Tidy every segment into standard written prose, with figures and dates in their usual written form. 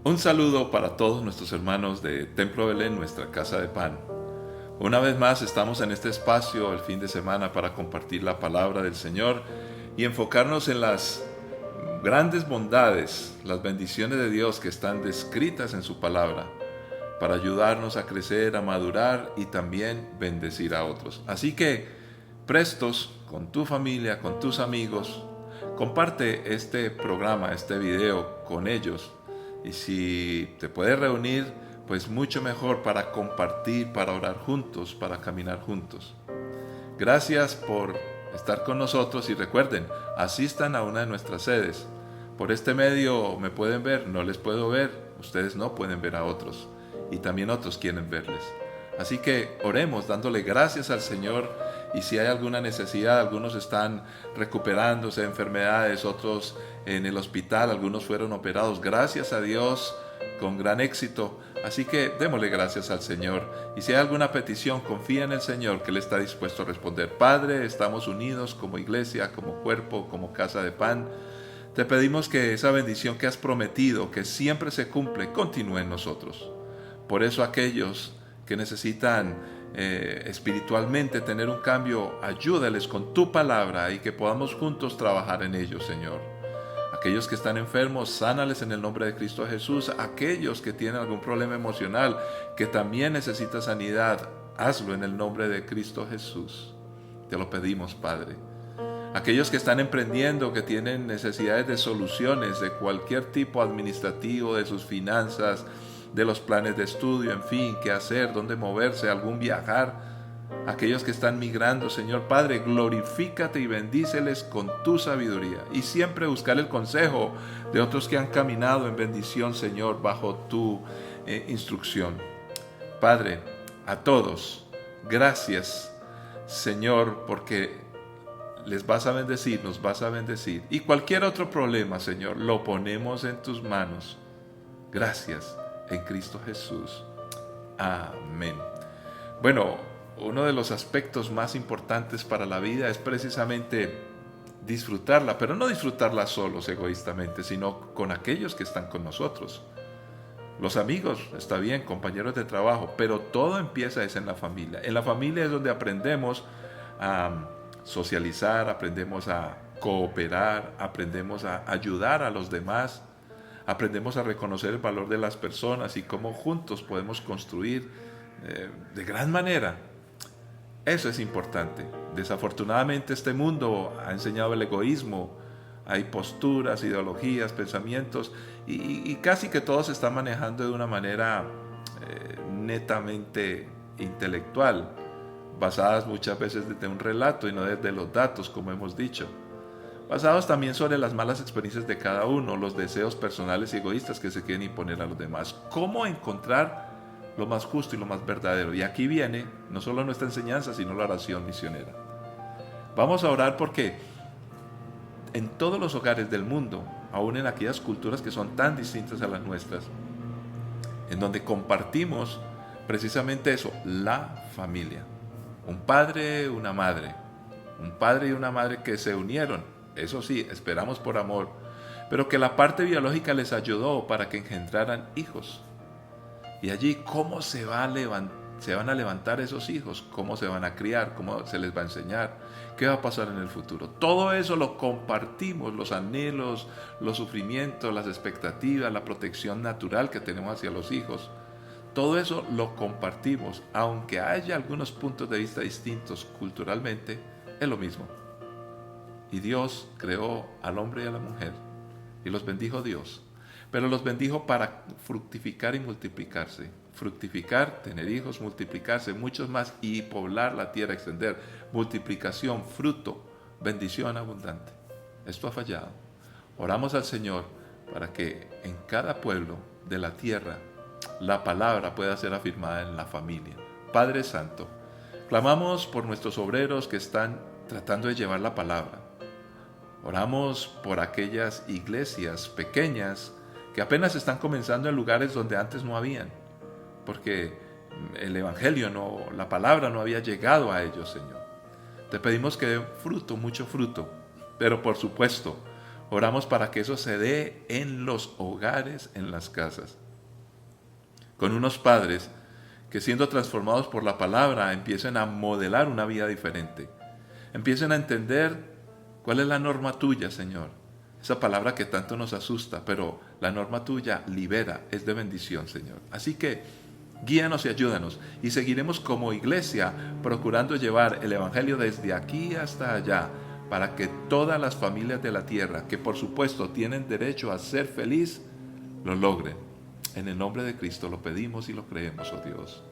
Un saludo para todos nuestros hermanos de Templo Belén, nuestra casa de pan. Una vez más estamos en este espacio el fin de semana para compartir la palabra del Señor y enfocarnos en las grandes bondades, las bendiciones de Dios que están descritas en su palabra, para ayudarnos a crecer, a madurar y también bendecir a otros. Así que, prestos con tu familia, con tus amigos, comparte este programa, este video con ellos. Y si te puedes reunir, pues mucho mejor para compartir, para orar juntos, para caminar juntos. Gracias por estar con nosotros y recuerden, asistan a una de nuestras sedes. Por este medio me pueden ver, no les puedo ver, ustedes no pueden ver a otros y también otros quieren verles. Así que oremos dándole gracias al Señor, y si hay alguna necesidad, algunos están recuperándose de enfermedades, otros en el hospital, algunos fueron operados, gracias a Dios, con gran éxito. Así que démosle gracias al Señor, y si hay alguna petición, confía en el Señor que Él está dispuesto a responder. Padre, estamos unidos como iglesia, como cuerpo, como casa de pan. Te pedimos que esa bendición que has prometido, que siempre se cumple, continúe en nosotros. Por eso aquellos que necesitan espiritualmente tener un cambio, ayúdales con tu palabra y que podamos juntos trabajar en ello, Señor. Aquellos que están enfermos, sánales en el nombre de Cristo Jesús. Aquellos que tienen algún problema emocional, que también necesita sanidad, hazlo en el nombre de Cristo Jesús. Te lo pedimos, Padre. Aquellos que están emprendiendo, que tienen necesidades de soluciones de cualquier tipo administrativo, de sus finanzas, de los planes de estudio, en fin, qué hacer, dónde moverse, algún viajar. Aquellos que están migrando, Señor Padre, glorifícate y bendíceles con tu sabiduría. Y siempre buscar el consejo de otros que han caminado en bendición, Señor, bajo tu instrucción. Padre, a todos, gracias, Señor, porque les vas a bendecir, nos vas a bendecir. Y cualquier otro problema, Señor, lo ponemos en tus manos. Gracias en Cristo Jesús. Amén. Bueno, uno de los aspectos más importantes para la vida es precisamente disfrutarla, pero no disfrutarla solos egoístamente, sino con aquellos que están con nosotros. Los amigos, está bien, compañeros de trabajo, pero todo empieza en la familia. En la familia es donde aprendemos a socializar, aprendemos a cooperar, aprendemos a ayudar a los demás, aprendemos a reconocer el valor de las personas y cómo juntos podemos construir de gran manera. Eso es importante. Desafortunadamente este mundo ha enseñado el egoísmo. Hay posturas, ideologías, pensamientos y casi que todo se está manejando de una manera netamente intelectual, basadas muchas veces desde un relato y no desde los datos, como hemos dicho. Basados también sobre las malas experiencias de cada uno, los deseos personales y egoístas que se quieren imponer a los demás. ¿Cómo encontrar lo más justo y lo más verdadero? Y aquí viene no solo nuestra enseñanza, sino la oración misionera. Vamos a orar porque en todos los hogares del mundo, aún en aquellas culturas que son tan distintas a las nuestras, en donde compartimos precisamente eso, la familia. Un padre, una madre. Un padre y una madre que se unieron. Eso sí, esperamos por amor, pero que la parte biológica les ayudó para que engendraran hijos. Y allí, ¿cómo se van a levantar esos hijos? ¿Cómo se van a criar? ¿Cómo se les va a enseñar? ¿Qué va a pasar en el futuro? Todo eso lo compartimos, los anhelos, los sufrimientos, las expectativas, la protección natural que tenemos hacia los hijos. Todo eso lo compartimos, aunque haya algunos puntos de vista distintos culturalmente, es lo mismo. Y Dios creó al hombre y a la mujer y los bendijo Dios, pero los bendijo para fructificar y multiplicarse. Fructificar, tener hijos, multiplicarse, muchos más y poblar la tierra, extender. Multiplicación, fruto, bendición abundante. Esto ha fallado. Oramos al Señor para que en cada pueblo de la tierra la palabra pueda ser afirmada en la familia. Padre Santo, clamamos por nuestros obreros que están tratando de llevar la palabra. Oramos por aquellas iglesias pequeñas que apenas están comenzando en lugares donde antes no habían, porque el evangelio la palabra no había llegado a ellos, Señor. Te pedimos que den fruto, mucho fruto, pero por supuesto, Oramos para que eso se dé en los hogares, en las casas. Con unos padres que, siendo transformados por la palabra, empiecen a modelar una vida diferente. Empiecen a entender cuál es la norma tuya, Señor. Esa palabra que tanto nos asusta, pero la norma tuya libera, es de bendición, Señor. Así que guíanos y ayúdanos, y seguiremos como iglesia procurando llevar el Evangelio desde aquí hasta allá, para que todas las familias de la tierra, que por supuesto tienen derecho a ser feliz, lo logren. En el nombre de Cristo lo pedimos y lo creemos, oh Dios.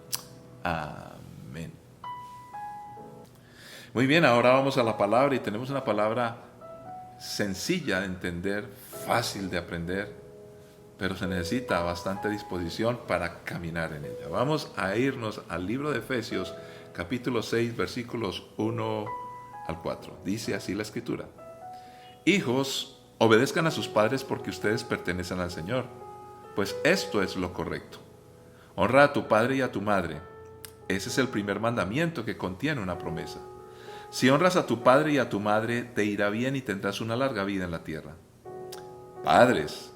Amén. Muy bien, ahora vamos a la palabra, y tenemos una palabra sencilla de entender, fácil de aprender, pero se necesita bastante disposición para caminar en ella. Vamos a irnos al libro de Efesios, capítulo 6, versículos 1 al 4. Dice así la Escritura: Hijos, obedezcan a sus padres porque ustedes pertenecen al Señor, pues esto es lo correcto. Honra a tu padre y a tu madre. Ese es el primer mandamiento que contiene una promesa. Si honras a tu padre y a tu madre, te irá bien y tendrás una larga vida en la tierra. Padres,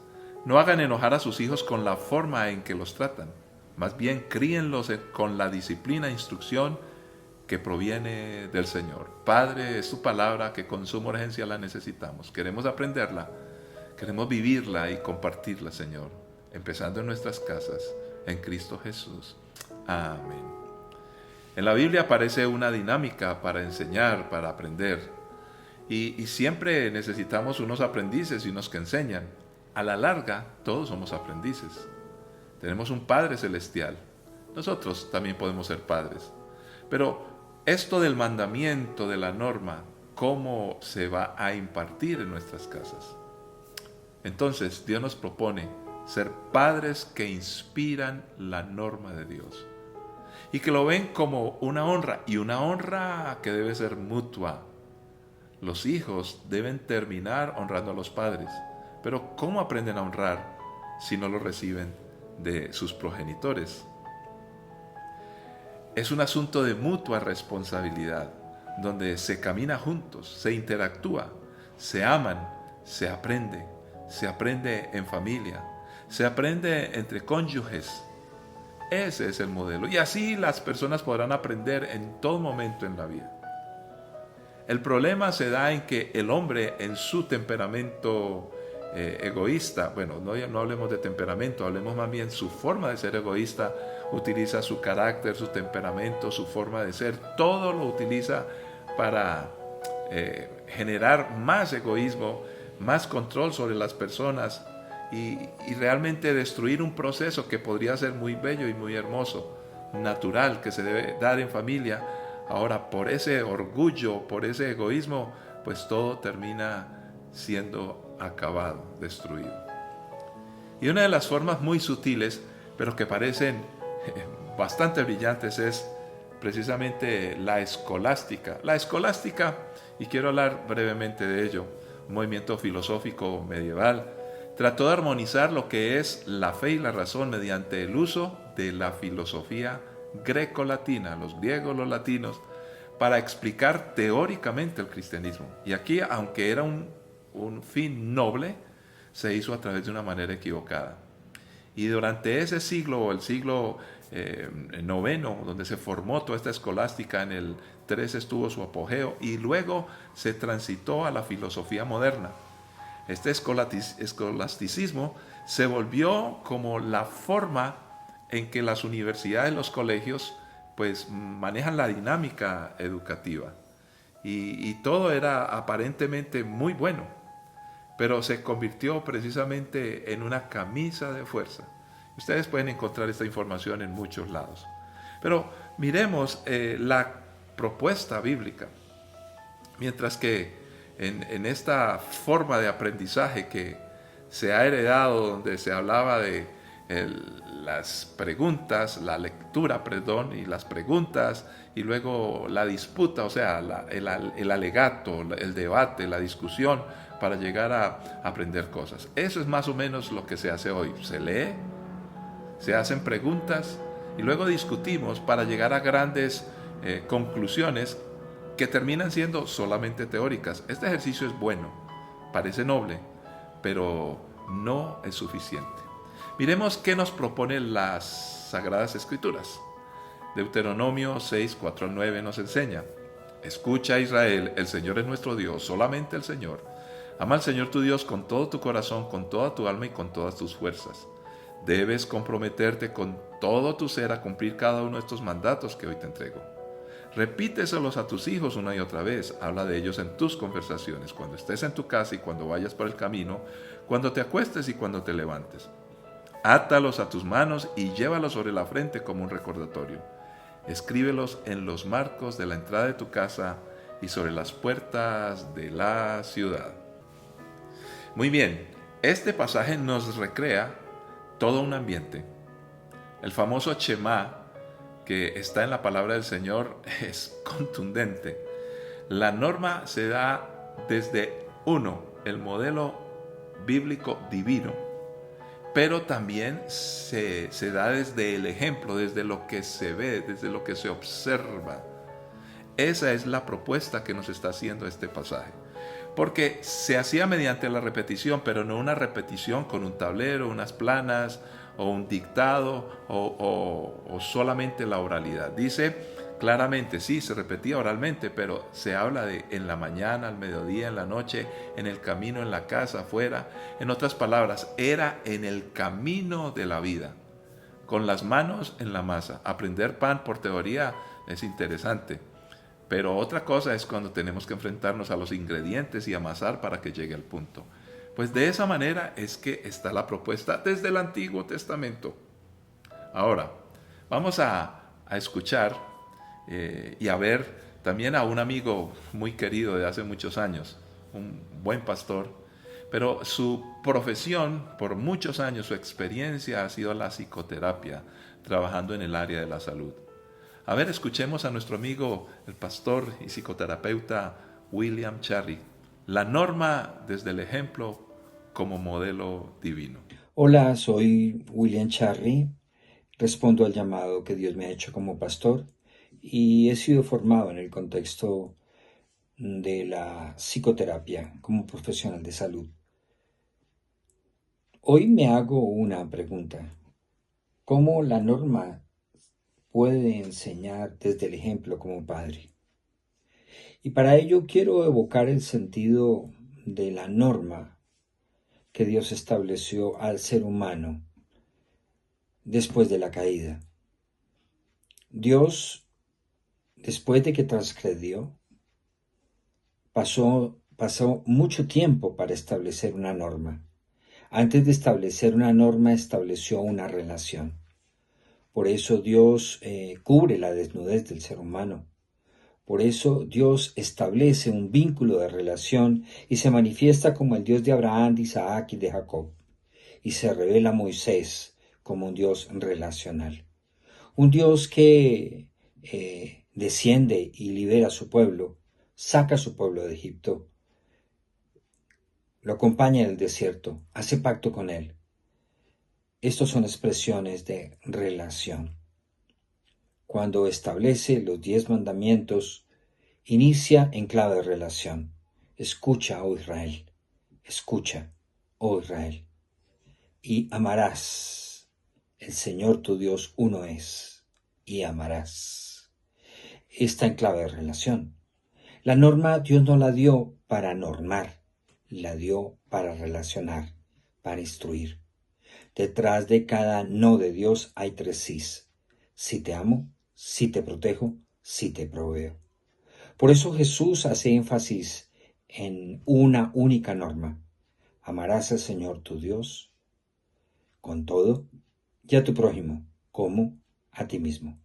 no hagan enojar a sus hijos con la forma en que los tratan. Más bien, críenlos con la disciplina e instrucción que proviene del Señor. Padre, es tu palabra que con suma urgencia la necesitamos. Queremos aprenderla, queremos vivirla y compartirla, Señor, empezando en nuestras casas, en Cristo Jesús. Amén. En la Biblia aparece una dinámica para enseñar, para aprender. Y siempre necesitamos unos aprendices y unos que enseñan. A la larga, todos somos aprendices. Tenemos un Padre Celestial. Nosotros también podemos ser padres. Pero esto del mandamiento, de la norma, ¿cómo se va a impartir en nuestras casas? Entonces, Dios nos propone ser padres que inspiran la norma de Dios y que lo ven como una honra, y una honra que debe ser mutua. Los hijos deben terminar honrando a los padres, pero ¿cómo aprenden a honrar si no lo reciben de sus progenitores? Es un asunto de mutua responsabilidad, donde se camina juntos, se interactúa, se aman, se aprende en familia, se aprende entre cónyuges. Ese es el modelo, y así las personas podrán aprender en todo momento en la vida. El problema se da en que el hombre, en su temperamento egoísta, bueno, no hablemos de temperamento, hablemos más bien su forma de ser egoísta, utiliza su carácter, su temperamento, su forma de ser, todo lo utiliza para generar más egoísmo, más control sobre las personas, y realmente destruir un proceso que podría ser muy bello y muy hermoso, natural, que se debe dar en familia. Ahora, por ese orgullo, por ese egoísmo, pues todo termina siendo acabado, destruido. Y una de las formas muy sutiles, pero que parecen bastante brillantes, es precisamente la escolástica. La escolástica, y quiero hablar brevemente de ello, un movimiento filosófico medieval, trató de armonizar lo que es la fe y la razón mediante el uso de la filosofía greco-latina, los griegos, los latinos, para explicar teóricamente el cristianismo. Y aquí, aunque era un fin noble, se hizo a través de una manera equivocada. Y durante ese siglo, o el siglo noveno, donde se formó toda esta escolástica, en el 13 estuvo su apogeo, y luego se transitó a la filosofía moderna. Este escolasticismo se volvió como la forma en que las universidades, los colegios, pues manejan la dinámica educativa. Y todo era aparentemente muy bueno, pero se convirtió precisamente en una camisa de fuerza. Ustedes pueden encontrar esta información en muchos lados. Pero miremos la propuesta bíblica. Mientras que en esta forma de aprendizaje que se ha heredado, donde se hablaba de las preguntas, la lectura, y las preguntas, y luego la disputa, o sea, el alegato, el debate, la discusión, para llegar a aprender cosas. Eso es más o menos lo que se hace hoy. Se lee, se hacen preguntas, y luego discutimos para llegar a grandes conclusiones que terminan siendo solamente teóricas. Este ejercicio es bueno, parece noble, pero no es suficiente. Miremos qué nos proponen las Sagradas Escrituras. Deuteronomio 6, 4 al 9 nos enseña: escucha, Israel, el Señor es nuestro Dios, solamente el Señor. Ama al Señor tu Dios con todo tu corazón, con toda tu alma y con todas tus fuerzas. Debes comprometerte con todo tu ser a cumplir cada uno de estos mandatos que hoy te entrego. Repíteselos a tus hijos una y otra vez. Habla de ellos en tus conversaciones, cuando estés en tu casa y cuando vayas por el camino, cuando te acuestes y cuando te levantes. Átalos a tus manos y llévalos sobre la frente como un recordatorio. Escríbelos en los marcos de la entrada de tu casa y sobre las puertas de la ciudad. Muy bien, este pasaje nos recrea todo un ambiente. El famoso Shema, que está en la palabra del Señor, es contundente. La norma se da desde el modelo bíblico divino, pero también se da desde el ejemplo, desde lo que se ve, desde lo que se observa. Esa es la propuesta que nos está haciendo este pasaje. Porque se hacía mediante la repetición, pero no una repetición con un tablero, unas planas o un dictado o solamente la oralidad. Dice claramente, sí, se repetía oralmente, pero se habla de en la mañana, al mediodía, en la noche, en el camino, en la casa, afuera. En otras palabras, era en el camino de la vida, con las manos en la masa. Aprender pan por teoría es interesante, pero otra cosa es cuando tenemos que enfrentarnos a los ingredientes y amasar para que llegue al punto. Pues de esa manera es que está la propuesta desde el Antiguo Testamento. Ahora, vamos a escuchar y a ver también a un amigo muy querido de hace muchos años, un buen pastor, pero su profesión, por muchos años, su experiencia ha sido la psicoterapia, trabajando en el área de la salud. A ver, escuchemos a nuestro amigo, el pastor y psicoterapeuta William Charry, la norma desde el ejemplo como modelo divino. Hola, soy William Charry, respondo al llamado que Dios me ha hecho como pastor y he sido formado en el contexto de la psicoterapia como profesional de salud. Hoy me hago una pregunta: ¿cómo la norma puede enseñar desde el ejemplo como padre? Y para ello quiero evocar el sentido de la norma que Dios estableció al ser humano después de la caída. Dios, después de que transgredió, pasó mucho tiempo para establecer una norma. Antes de establecer una norma, estableció una relación. Por eso Dios cubre la desnudez del ser humano. Por eso Dios establece un vínculo de relación y se manifiesta como el Dios de Abraham, de Isaac y de Jacob. Y se revela a Moisés como un Dios relacional. Un Dios que desciende y libera a su pueblo, saca a su pueblo de Egipto, lo acompaña en el desierto, hace pacto con él. Estos son expresiones de relación. Cuando establece los 10 mandamientos, inicia en clave de relación. Escucha, oh Israel, escucha, oh Israel, y amarás. El Señor tu Dios uno es, y amarás. Está en clave de relación. La norma Dios no la dio para normar, la dio para relacionar, para instruir. Detrás de cada no de Dios hay 3 sís. Si te amo, si te protejo, si te proveo. Por eso Jesús hace énfasis en una única norma. Amarás al Señor tu Dios con todo y a tu prójimo como a ti mismo.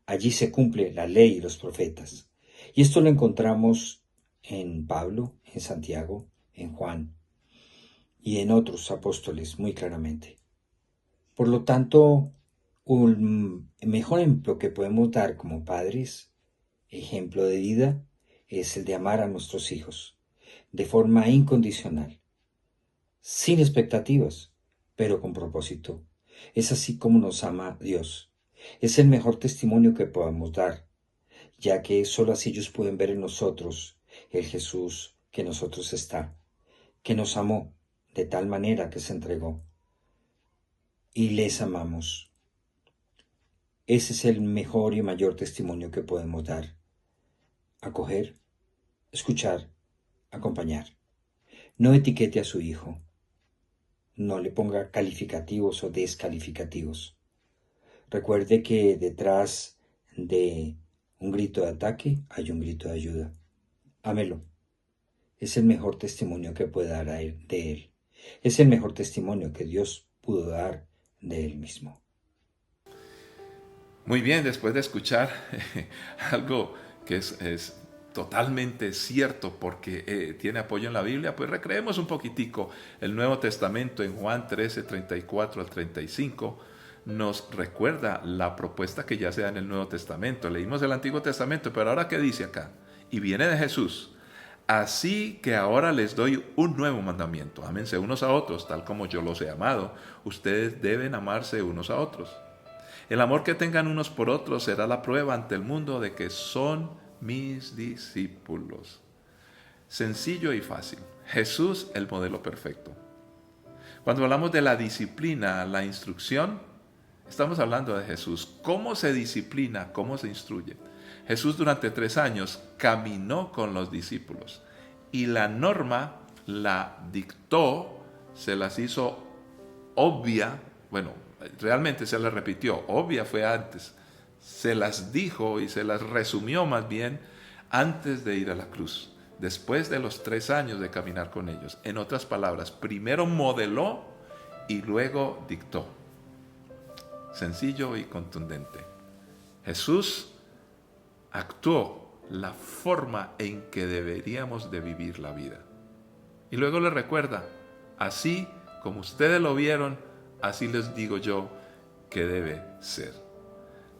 Allí se cumple la ley y los profetas. Y esto lo encontramos en Pablo, en Santiago, en Juan y en otros apóstoles muy claramente. Por lo tanto, un mejor ejemplo que podemos dar como padres, ejemplo de vida, es el de amar a nuestros hijos de forma incondicional, sin expectativas, pero con propósito. Es así como nos ama Dios. Es el mejor testimonio que podamos dar, ya que solo así ellos pueden ver en nosotros el Jesús que en nosotros está, que nos amó de tal manera que se entregó. Y les amamos. Ese es el mejor y mayor testimonio que podemos dar. Acoger, escuchar, acompañar. No etiquete a su hijo. No le ponga calificativos o descalificativos. Recuerde que detrás de un grito de ataque hay un grito de ayuda. Ámelo. Es el mejor testimonio que puede dar de él. Es el mejor testimonio que Dios pudo dar de él mismo. Muy bien, después de escuchar algo que es totalmente cierto porque tiene apoyo en la Biblia, pues recreemos un poquitico el Nuevo Testamento en Juan 13, 34 al 35. Nos recuerda la propuesta que ya se da en el Nuevo Testamento. Leímos el Antiguo Testamento, pero ahora ¿qué dice acá? Y viene de Jesús. Así que ahora les doy un nuevo mandamiento. Ámense unos a otros, tal como yo los he amado. Ustedes deben amarse unos a otros. El amor que tengan unos por otros será la prueba ante el mundo de que son mis discípulos. Sencillo y fácil. Jesús, el modelo perfecto. Cuando hablamos de la disciplina, la instrucción, estamos hablando de Jesús. ¿Cómo se disciplina? ¿Cómo se instruye? Jesús durante 3 años caminó con los discípulos y la norma la dictó, se las hizo obvia, bueno, realmente se las repitió, obvia fue antes, se las dijo y se las resumió más bien antes de ir a la cruz, después de los 3 años de caminar con ellos. En otras palabras, primero modeló y luego dictó. Sencillo y contundente. Jesús actuó la forma en que deberíamos de vivir la vida. Y luego le recuerda, así como ustedes lo vieron, así les digo yo que debe ser.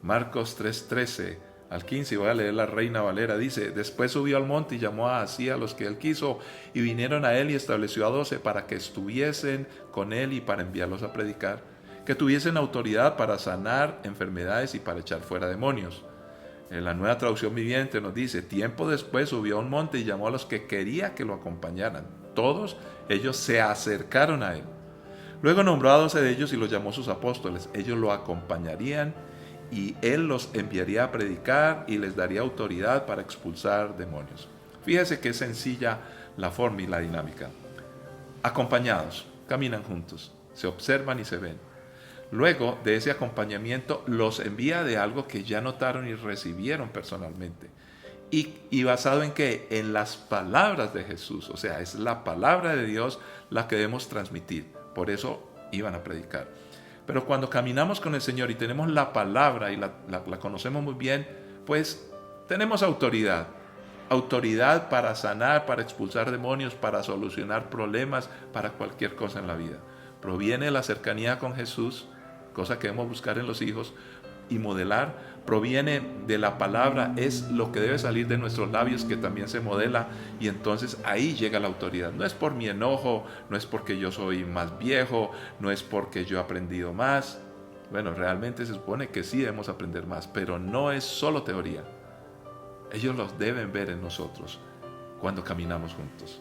Marcos 3:13 al 15, voy a leer la Reina Valera, dice, después subió al monte y llamó así a los que él quiso, y vinieron a él y estableció a 12 para que estuviesen con él y para enviarlos a predicar, que tuviesen autoridad para sanar enfermedades y para echar fuera demonios. En la Nueva Traducción Viviente nos dice, tiempo después subió a un monte y llamó a los que quería que lo acompañaran. Todos ellos se acercaron a él. Luego nombró a 12 de ellos y los llamó sus apóstoles. Ellos lo acompañarían y él los enviaría a predicar y les daría autoridad para expulsar demonios. Fíjese qué sencilla la forma y la dinámica. Acompañados, caminan juntos, se observan y se ven. Luego de ese acompañamiento los envía de algo que ya notaron y recibieron personalmente. Y basado en qué? En las palabras de Jesús. O sea, es la palabra de Dios la que debemos transmitir. Por eso iban a predicar. Pero cuando caminamos con el Señor y tenemos la palabra y la conocemos muy bien, pues tenemos autoridad. Autoridad para sanar, para expulsar demonios, para solucionar problemas, para cualquier cosa en la vida. Proviene de la cercanía con Jesús, cosa que debemos buscar en los hijos y modelar. Proviene de la palabra, es lo que debe salir de nuestros labios que también se modela, y entonces ahí llega la autoridad. No es por mi enojo, no es porque yo soy más viejo, no es porque yo he aprendido más. Bueno, realmente se supone que sí debemos aprender más, pero no es solo teoría. Ellos los deben ver en nosotros cuando caminamos juntos.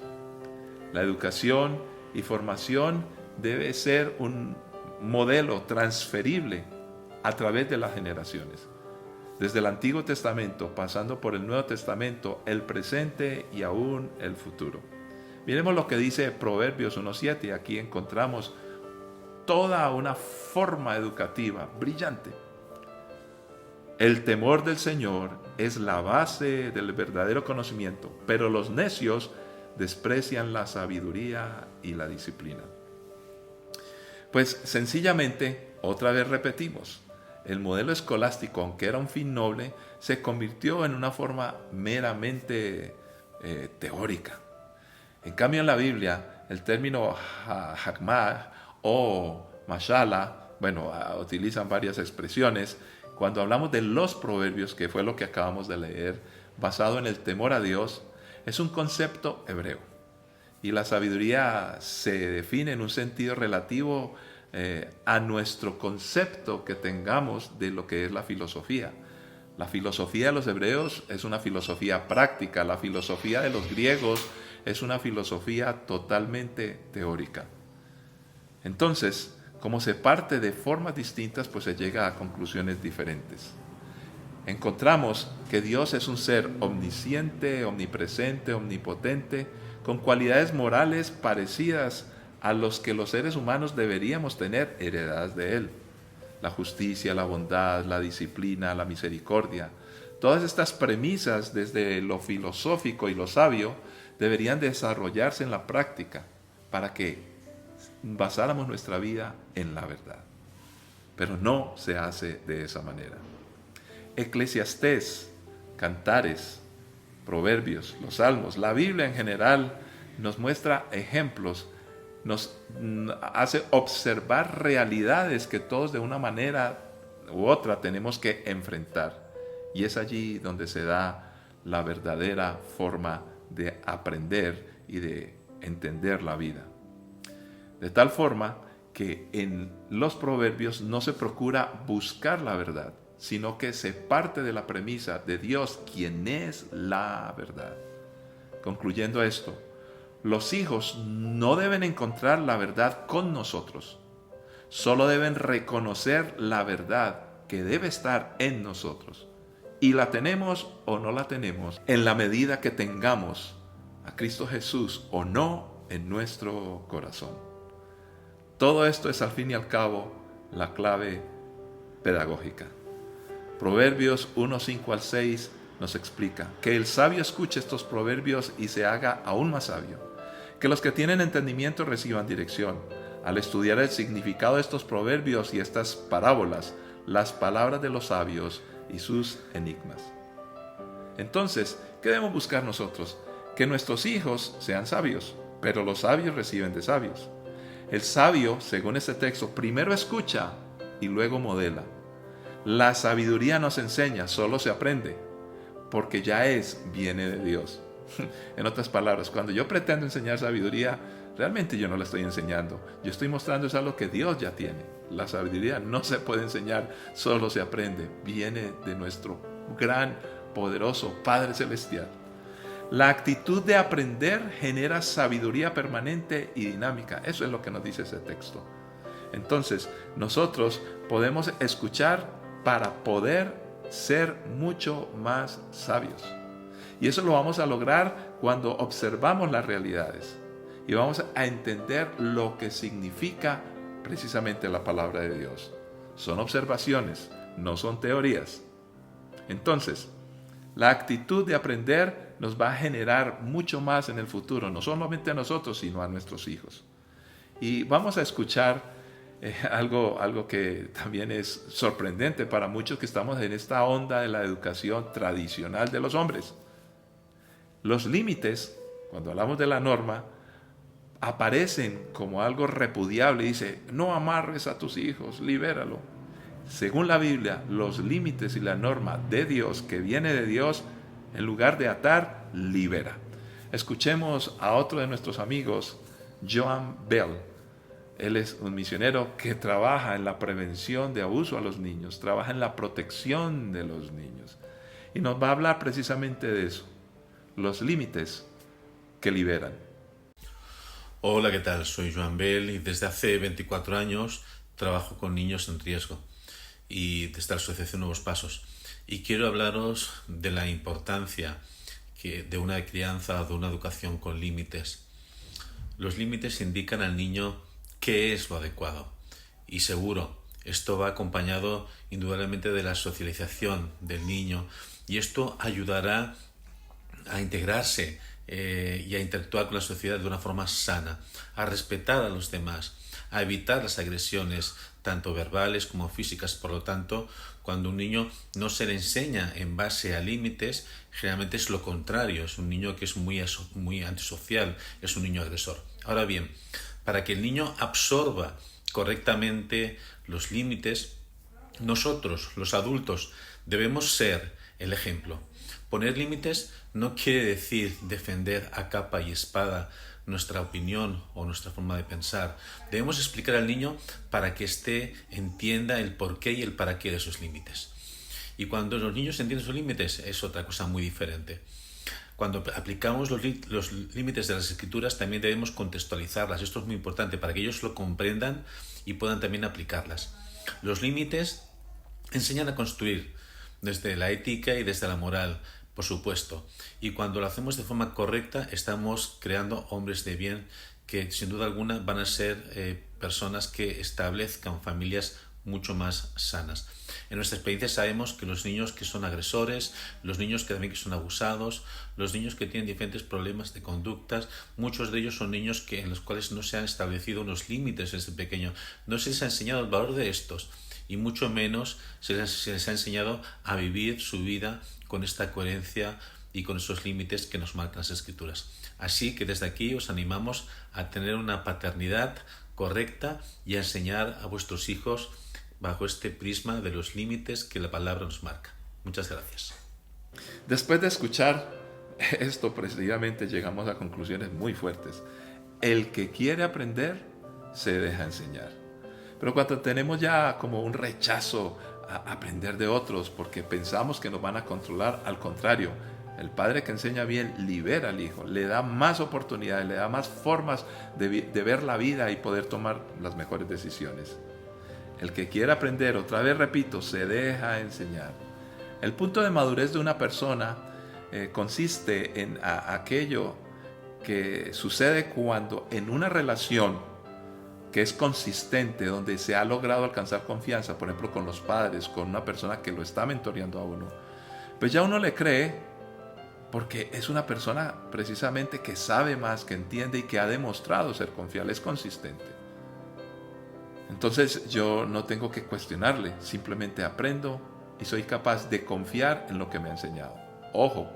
La educación y formación debe ser un modelo transferible a través de las generaciones. Desde el Antiguo Testamento, pasando por el Nuevo Testamento, el presente y aún el futuro. Miremos lo que dice Proverbios 1:7, y aquí encontramos toda una forma educativa brillante. El temor del Señor es la base del verdadero conocimiento, pero los necios desprecian la sabiduría y la disciplina. Pues sencillamente, otra vez repetimos, el modelo escolástico, aunque era un fin noble, se convirtió en una forma meramente teórica. En cambio, en la Biblia, el término hakmah o mashallah, utilizan varias expresiones. Cuando hablamos de los proverbios, que fue lo que acabamos de leer, basado en el temor a Dios, es un concepto hebreo. Y la sabiduría se define en un sentido relativo a nuestro concepto que tengamos de lo que es la filosofía. La filosofía de los hebreos es una filosofía práctica, la filosofía de los griegos es una filosofía totalmente teórica. Entonces, como se parte de formas distintas, pues se llega a conclusiones diferentes. Encontramos que Dios es un ser omnisciente, omnipresente, omnipotente, con cualidades morales parecidas a los que los seres humanos deberíamos tener heredadas de Él. La justicia, la bondad, la disciplina, la misericordia. Todas estas premisas, desde lo filosófico y lo sabio, deberían desarrollarse en la práctica para que basáramos nuestra vida en la verdad. Pero no se hace de esa manera. Eclesiastés, Cantares, Proverbios, los Salmos, la Biblia en general nos muestra ejemplos, nos hace observar realidades que todos de una manera u otra tenemos que enfrentar. Y es allí donde se da la verdadera forma de aprender y de entender la vida. De tal forma que en los proverbios no se procura buscar la verdad, sino que se parte de la premisa de Dios, quien es la verdad. Concluyendo esto, los hijos no deben encontrar la verdad con nosotros, solo deben reconocer la verdad que debe estar en nosotros. Y la tenemos o no la tenemos en la medida que tengamos a Cristo Jesús o no en nuestro corazón. Todo esto es al fin y al cabo la clave pedagógica. Proverbios 1, 5 al 6 nos explica que el sabio escuche estos proverbios y se haga aún más sabio. Que los que tienen entendimiento reciban dirección. Al estudiar el significado de estos proverbios y estas parábolas, las palabras de los sabios y sus enigmas. Entonces, ¿qué debemos buscar nosotros? Que nuestros hijos sean sabios, pero los sabios reciben de sabios. El sabio, según este texto, primero escucha y luego modela. La sabiduría no se enseña, solo se aprende, porque ya viene de Dios. En otras palabras, cuando yo pretendo enseñar sabiduría, realmente yo no la estoy enseñando. Yo estoy mostrando es algo que Dios ya tiene. La sabiduría no se puede enseñar, solo se aprende. Viene de nuestro gran, poderoso Padre Celestial. La actitud de aprender genera sabiduría permanente y dinámica. Eso es lo que nos dice ese texto. Entonces, nosotros podemos escuchar para poder ser mucho más sabios. Y eso lo vamos a lograr cuando observamos las realidades y vamos a entender lo que significa precisamente la palabra de Dios. Son observaciones, no son teorías. Entonces, la actitud de aprender nos va a generar mucho más en el futuro, no solamente a nosotros, sino a nuestros hijos. Y vamos a escuchar algo que también es sorprendente para muchos que estamos en esta onda de la educación tradicional de los hombres. Los límites, cuando hablamos de la norma, aparecen como algo repudiable. Dice, no amarres a tus hijos, libéralo. Según la Biblia, los límites y la norma de Dios, que viene de Dios, en lugar de atar, libera. Escuchemos a otro de nuestros amigos, Joan Bell. Él es un misionero que trabaja en la prevención de abuso a los niños, trabaja en la protección de los niños. Y nos va a hablar precisamente de eso, los límites que liberan. Hola, ¿qué tal? Soy Joan Bell y desde hace 24 años trabajo con niños en riesgo y desde la Asociación Nuevos Pasos. Y quiero hablaros de la importancia de una crianza, de una educación con límites. Los límites indican al niño qué es lo adecuado. Y seguro, esto va acompañado indudablemente de la socialización del niño y esto ayudará a integrarse y a interactuar con la sociedad de una forma sana, a respetar a los demás, a evitar las agresiones, tanto verbales como físicas. Por lo tanto, cuando un niño no se le enseña en base a límites, generalmente es lo contrario, es un niño que es muy antisocial, es un niño agresor. Ahora bien, para que el niño absorba correctamente los límites, nosotros, los adultos, debemos ser el ejemplo. Poner límites no quiere decir defender a capa y espada nuestra opinión o nuestra forma de pensar. Debemos explicar al niño para que éste entienda el porqué y el para qué de esos límites. Y cuando los niños entienden esos límites es otra cosa muy diferente. Cuando aplicamos los límites de las Escrituras también debemos contextualizarlas. Esto es muy importante para que ellos lo comprendan y puedan también aplicarlas. Los límites enseñan a construir desde la ética y desde la moral, por supuesto. Y cuando lo hacemos de forma correcta, estamos creando hombres de bien que sin duda alguna van a ser personas que establezcan familias mucho más sanas. En nuestra experiencia sabemos que los niños que son agresores, los niños que también son abusados, los niños que tienen diferentes problemas de conductas, muchos de ellos son niños en los cuales no se han establecido unos límites desde pequeño, no se les ha enseñado el valor de estos y mucho menos se les ha enseñado a vivir su vida con esta coherencia y con esos límites que nos marcan las Escrituras. Así que desde aquí os animamos a tener una paternidad correcta y a enseñar a vuestros hijos bajo este prisma de los límites que la palabra nos marca. Muchas gracias. Después de escuchar esto, precisamente llegamos a conclusiones muy fuertes. El que quiere aprender, se deja enseñar. Pero cuando tenemos ya como un rechazo a aprender de otros porque pensamos que nos van a controlar, al contrario, el padre que enseña bien libera al hijo, le da más oportunidades, le da más formas de ver la vida y poder tomar las mejores decisiones. El que quiere aprender, otra vez repito, se deja enseñar. El punto de madurez de una persona consiste en aquello que sucede cuando en una relación que es consistente, donde se ha logrado alcanzar confianza, por ejemplo con los padres, con una persona que lo está mentoreando a uno, pues ya uno le cree porque es una persona precisamente que sabe más, que entiende y que ha demostrado ser confiable, es consistente. Entonces yo no tengo que cuestionarle, simplemente aprendo y soy capaz de confiar en lo que me ha enseñado. Ojo,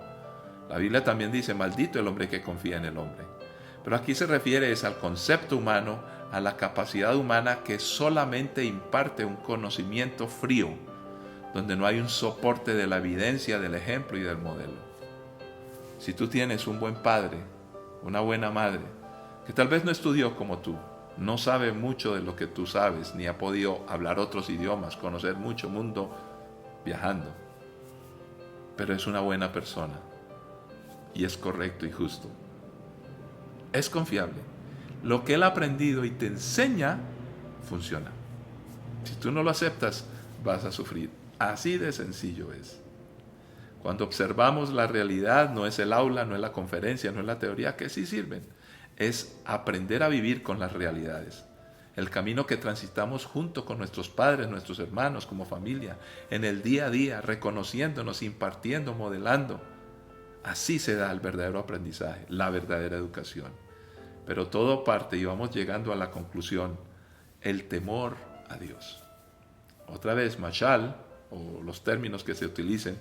la Biblia también dice, maldito el hombre que confía en el hombre. Pero aquí se refiere al concepto humano, a la capacidad humana que solamente imparte un conocimiento frío, donde no hay un soporte de la evidencia, del ejemplo y del modelo. Si tú tienes un buen padre, una buena madre, que tal vez no estudió como tú, no sabe mucho de lo que tú sabes, ni ha podido hablar otros idiomas, conocer mucho mundo viajando, pero es una buena persona y es correcto y justo, es confiable. Lo que él ha aprendido y te enseña funciona. Si tú no lo aceptas, vas a sufrir. Así de sencillo es. Cuando observamos la realidad, no es el aula, no es la conferencia, no es la teoría, que sí sirven. Es aprender a vivir con las realidades. El camino que transitamos junto con nuestros padres, nuestros hermanos, como familia, en el día a día, reconociéndonos, impartiendo, modelando. Así se da el verdadero aprendizaje, la verdadera educación. Pero todo parte y vamos llegando a la conclusión, el temor a Dios. Otra vez, mashal, o los términos que se utilicen,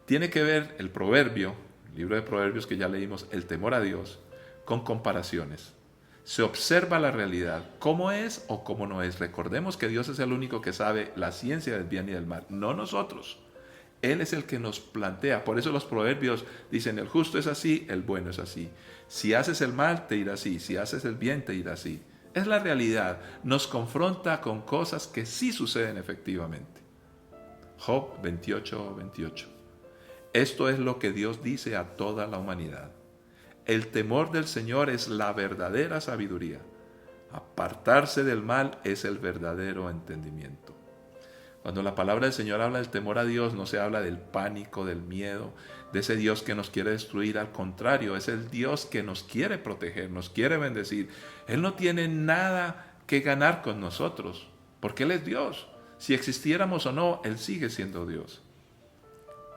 tiene que ver el proverbio, el libro de Proverbios que ya leímos, el temor a Dios, con comparaciones. Se observa la realidad, cómo es o cómo no es. Recordemos que Dios es el único que sabe la ciencia del bien y del mal, no nosotros. Él es el que nos plantea. Por eso los proverbios dicen, el justo es así, el bueno es así. Si haces el mal, te irá así. Si haces el bien, te irá así. Es la realidad. Nos confronta con cosas que sí suceden efectivamente. Job 28:28. Esto es lo que Dios dice a toda la humanidad. El temor del Señor es la verdadera sabiduría. Apartarse del mal es el verdadero entendimiento. Cuando la palabra del Señor habla del temor a Dios, no se habla del pánico, del miedo, de ese Dios que nos quiere destruir. Al contrario, es el Dios que nos quiere proteger, nos quiere bendecir. Él no tiene nada que ganar con nosotros, porque Él es Dios. Si existiéramos o no, Él sigue siendo Dios.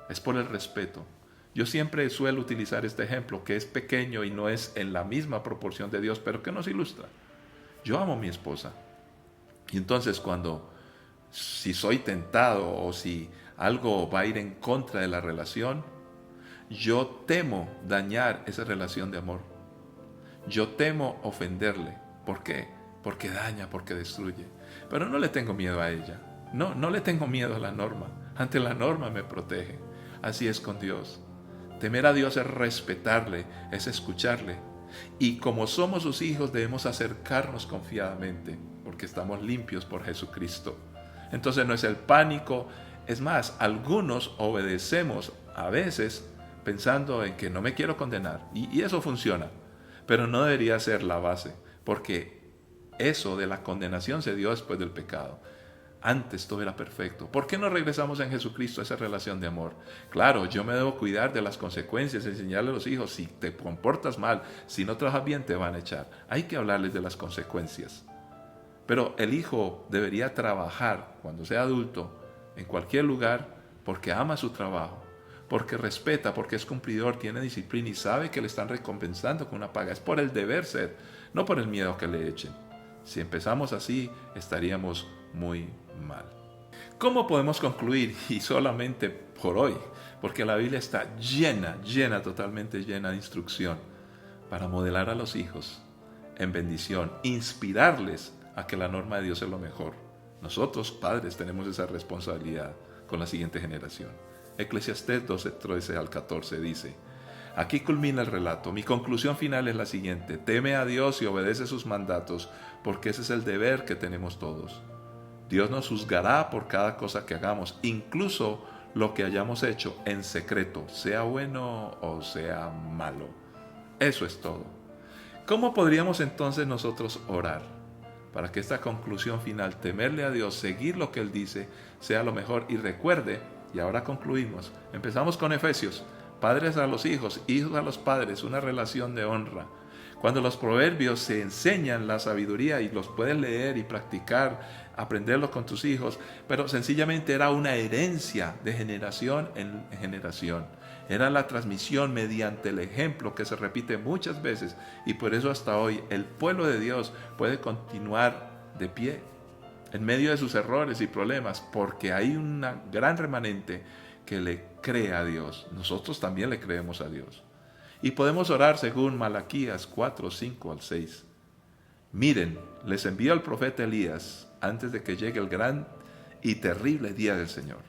Es por el respeto. Yo siempre suelo utilizar este ejemplo, que es pequeño y no es en la misma proporción de Dios, pero que nos ilustra. Yo amo a mi esposa. Y entonces si soy tentado o si algo va a ir en contra de la relación, yo temo dañar esa relación de amor. Yo temo ofenderle. ¿Por qué? Porque daña, porque destruye. Pero no le tengo miedo a ella. No le tengo miedo a la norma. Ante la norma me protege. Así es con Dios. Temer a Dios es respetarle, es escucharle. Y como somos sus hijos debemos acercarnos confiadamente, porque estamos limpios por Jesucristo. Entonces no es el pánico. Es más, algunos obedecemos a veces, pensando en que no me quiero condenar. Y eso funciona, pero no debería ser la base, porque eso de la condenación se dio después del pecado. Antes todo era perfecto. ¿Por qué no regresamos en Jesucristo a esa relación de amor? Claro, yo me debo cuidar de las consecuencias, enseñarle a los hijos, si te comportas mal, si no trabajas bien, te van a echar. Hay que hablarles de las consecuencias. Pero el hijo debería trabajar cuando sea adulto, en cualquier lugar, porque ama su trabajo, porque respeta, porque es cumplidor, tiene disciplina y sabe que le están recompensando con una paga. Es por el deber ser, no por el miedo que le echen. Si empezamos así, estaríamos muy mal. ¿Cómo podemos concluir? Y solamente por hoy, porque la Biblia está totalmente llena de instrucción para modelar a los hijos en bendición, inspirarles a que la norma de Dios es lo mejor. Nosotros, padres, tenemos esa responsabilidad con la siguiente generación. Eclesiastés 12:13 al 14 dice: aquí culmina el relato. Mi conclusión final es la siguiente: teme a Dios y obedece sus mandatos, porque ese es el deber que tenemos todos. Dios nos juzgará por cada cosa que hagamos, incluso lo que hayamos hecho en secreto, sea bueno o sea malo. Eso es todo. ¿Cómo podríamos entonces nosotros orar para que esta conclusión final, temerle a Dios, seguir lo que Él dice, sea lo mejor? Y recuerde, y ahora concluimos, empezamos con Efesios: padres a los hijos, hijos a los padres, una relación de honra. Cuando los proverbios se enseñan la sabiduría y los puedes leer y practicar, aprenderlos con tus hijos, pero sencillamente era una herencia de generación en generación. Era la transmisión mediante el ejemplo que se repite muchas veces, y por eso hasta hoy el pueblo de Dios puede continuar de pie en medio de sus errores y problemas, porque hay una gran remanente que le cree a Dios. Nosotros también le creemos a Dios. Y podemos orar según Malaquías 4:5 al 6. Miren, les envío al profeta Elías antes de que llegue el gran y terrible día del Señor.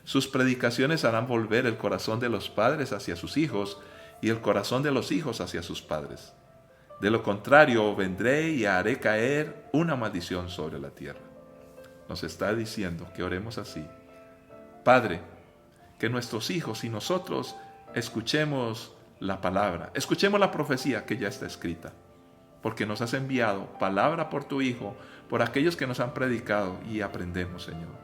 Sus predicaciones harán volver el corazón de los padres hacia sus hijos y el corazón de los hijos hacia sus padres. De lo contrario, vendré y haré caer una maldición sobre la tierra. Nos está diciendo que oremos así: Padre, que nuestros hijos y nosotros escuchemos la palabra, escuchemos la profecía que ya está escrita, porque nos has enviado palabra por tu Hijo, por aquellos que nos han predicado, y aprendemos, Señor.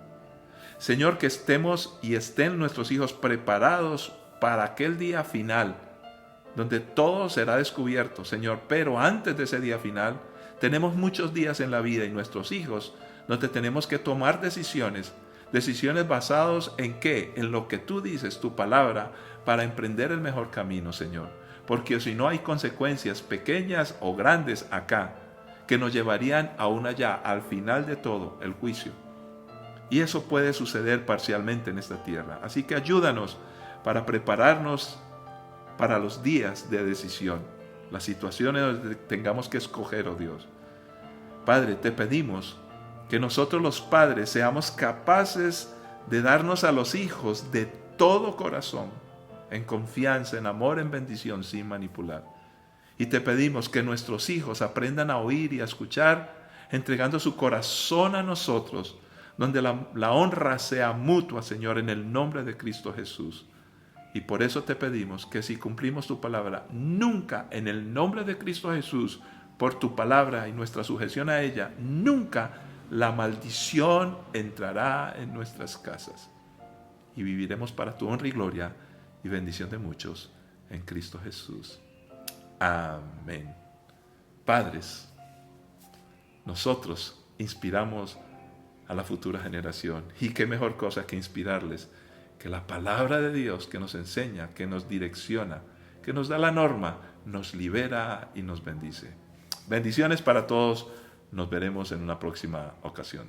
Señor, que estemos y estén nuestros hijos preparados para aquel día final, donde todo será descubierto, Señor. Pero antes de ese día final, tenemos muchos días en la vida y nuestros hijos, donde tenemos que tomar decisiones basadas en qué, en lo que tú dices, tu palabra, para emprender el mejor camino, Señor. Porque si no, hay consecuencias pequeñas o grandes acá que nos llevarían aún allá, al final de todo, el juicio. Y eso puede suceder parcialmente en esta tierra. Así que ayúdanos para prepararnos para los días de decisión, las situaciones donde tengamos que escoger, oh Dios. Padre, te pedimos que nosotros los padres seamos capaces de darnos a los hijos de todo corazón, en confianza, en amor, en bendición, sin manipular. Y te pedimos que nuestros hijos aprendan a oír y a escuchar, entregando su corazón a nosotros, donde la honra sea mutua, Señor, en el nombre de Cristo Jesús. Y por eso te pedimos que si cumplimos tu palabra, nunca en el nombre de Cristo Jesús, por tu palabra y nuestra sujeción a ella, nunca la maldición entrará en nuestras casas. Y viviremos para tu honra y gloria y bendición de muchos en Cristo Jesús. Amén. Padres, nosotros inspiramos a la futura generación. Y qué mejor cosa que inspirarles que la palabra de Dios, que nos enseña, que nos direcciona, que nos da la norma, nos libera y nos bendice. Bendiciones para todos. Nos veremos en una próxima ocasión.